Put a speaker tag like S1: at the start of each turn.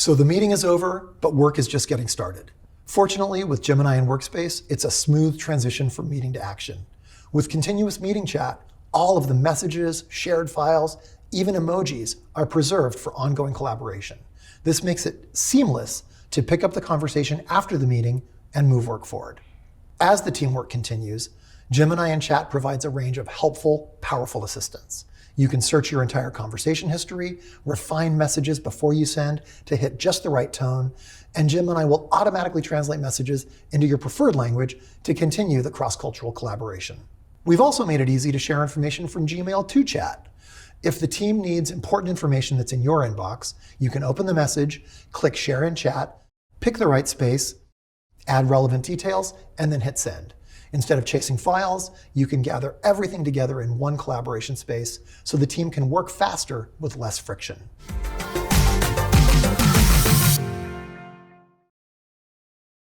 S1: So the meeting is over, but work is just getting started. Fortunately, with Gemini and Workspace, it's a smooth transition from meeting to action. With continuous meeting chat, all of the messages, shared files, even emojis are preserved for ongoing collaboration. This makes it seamless to pick up the conversation after the meeting and move work forward. As the teamwork continues, Gemini and Chat provides a range of helpful, powerful assistance. You can search your entire conversation history, refine messages before you send to hit just the right tone, and Gemini will automatically translate messages into your preferred language to continue the cross-cultural collaboration. We've also made it easy to share information from Gmail to Chat. If the team needs important information that's in your inbox, you can open the message, click Share in Chat, pick the right space, add relevant details, and then hit Send. Instead of chasing files, you can gather everything together in one collaboration space so the team can work faster with less friction.